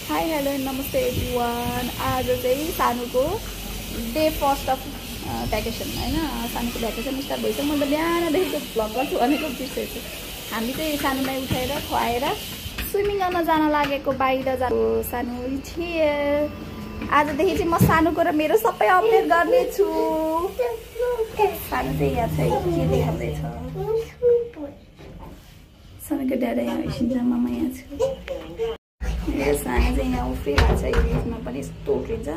Hi hello नमस्ते everyone. आज चाहिँ सानुको डे फर्स्ट अफ भ्याकेसन होइन, सानुको भ्याकेसन स्टार्ट भइसक्यो। मैले त बिहानदेखिको भ्लग गर्छु भनेको बिर्सेछु। हामी चाहिँ सानुलाई उठाएर खुवाएर स्विमिङ गर्न जान लागेको, बाहिर जानु। सानु छिए आजदेखि चाहिँ म सानुको र मेरो सबै अपडेट गर्नेछु। सानु चाहिँ यहाँ चाहिँ के देखाउँदैछ, सानुको ड्याडा यहाँ एकछिन मामा यहाँ छ। मेरो सानो चाहिँ यहाँ उफ्रिरहेको छ, यसमा पनि यस्तो उफ्रिन्छ। म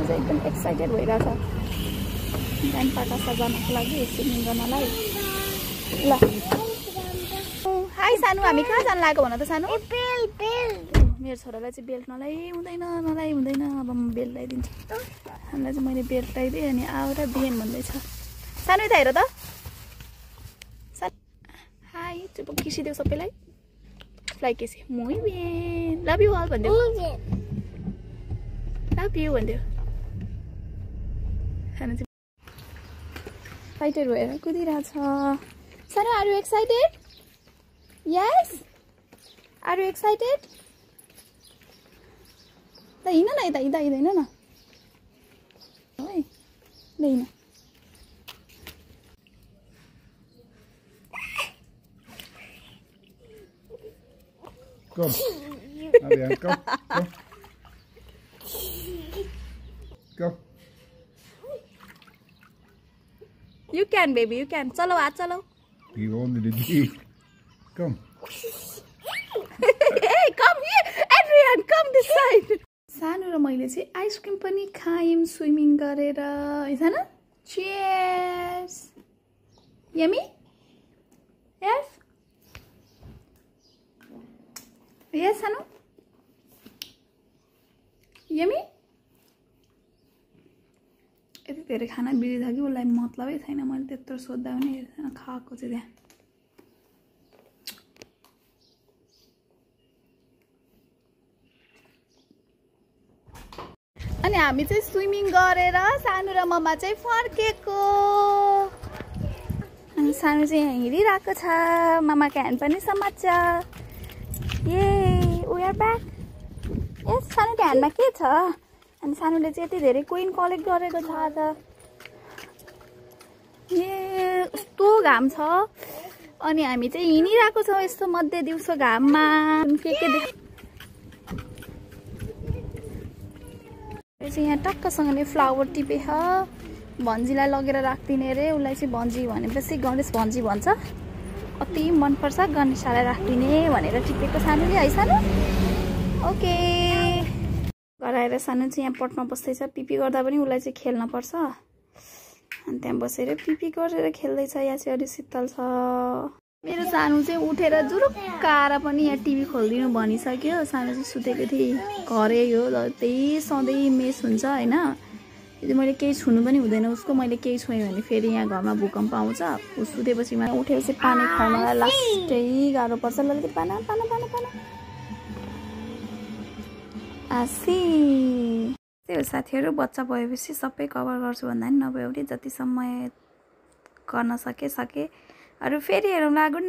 चाहिँ एकदम एक्साइटेड भइरहेछ बिहान पाकासा जानको लागि, स्विमिङ गर्नलाई। ल हाई सानु, हामी कहाँ जानु लागेको भन त सानु? मेरो छोरालाई चाहिँ बेल्ट हुँदैन। अब म बेल्ट लगाइदिन्छु। हामीलाई चाहिँ मैले बेल्ट लगाइदिएँ अनि आएर बिहान भन्दैछ। सानो यता हेर त। हाई चुप किसिदेऊ सबैलाई। फ्लाइ केसी मै बिहान लभ यु अल भनिदेऊ। लभ यु भनिदेऊ। सानो चाहिँ फाइटर भएर कुदिरहेछ। सानो are you excited? Yes are you excited? ल हिँड न यता, हिँड न है, ल हिँड। Kom. Adrian, kom. Kom. You can baby, you can. चलो हात चलाऊ। You wanted to do. Kom. Hey, come here. Adrian, come this side. सानो र मैले चाहिँ आइसक्रिम पनि खायौँ स्विमिङ गरेर, है न? Cheers. Yummy? Yes? Yes, सानो? Yummy? यति धेरै खाना बिर्सिदियो कि उसलाई मतलबै छैन। मैले त्यत्रो सोद्धा पनि हेर्दैन खाएको चाहिँ त्यहाँ। अनि हामी चाहिँ स्विमिङ गरेर सानु र मम्मा चाहिँ फर्केको। अनि सानु चाहिँ यहाँ हिँडिरहेको छ, मम्माको ह्यान्ड पनि समात्छ। ये वी आर ब्याक। यस सानुको ह्यान्डमा के छ? अनि सानुले चाहिँ यति धेरै कोइन कलेक्ट गरेको छ आज। ए कस्तो घाम छ अनि हामी चाहिँ हिँडिरहेको छौँ यस्तो मध्य दिउँसो घाममा। के यहाँ टक्कसँगले फ्लावर टिपेछ। भन्जीलाई लगेर राखिदिने अरे, उसलाई चाहिँ भन्जी भनेपछि गणेश भन्जी भन्छ। अति मनपर्छ, गणेशलाई राखिदिने भनेर टिपेको सानुले, है सानु? ओके गराएर सानु चाहिँ यहाँ पटमा बस्दैछ। पिपी गर्दा पनि उसलाई चाहिँ खेल्न पर्छ। अनि त्यहाँ बसेर पिपी गरेर खेल्दैछ। यहाँ चाहिँ अलि शीतल छ। मेरो सानु चाहिँ उठेर जुरुक्क आएर पनि यहाँ टिभी खोलिदिनु भनिसक्यो। सानु चाहिँ सुतेको थिएँ, घरै हो त्यही सधैँ मेस हुन्छ होइन। यदि मैले केही छुनु पनि हुँदैन उसको। मैले केही छोएँ भने फेरि यहाँ घरमा भूकम्प आउँछ। ऊ सुतेपछि उठेपछि पानी खुवाउनलाई लास्टै गाह्रो पर्छ। ललित पाना पाना पाना पाना आसी। त्यही हो साथीहरू, बच्चा भएपछि सबै कभर गर्छु भन्दा पनि नभए पनि जति समय गर्न सके। अरू फेरि हेरौँला। Good night.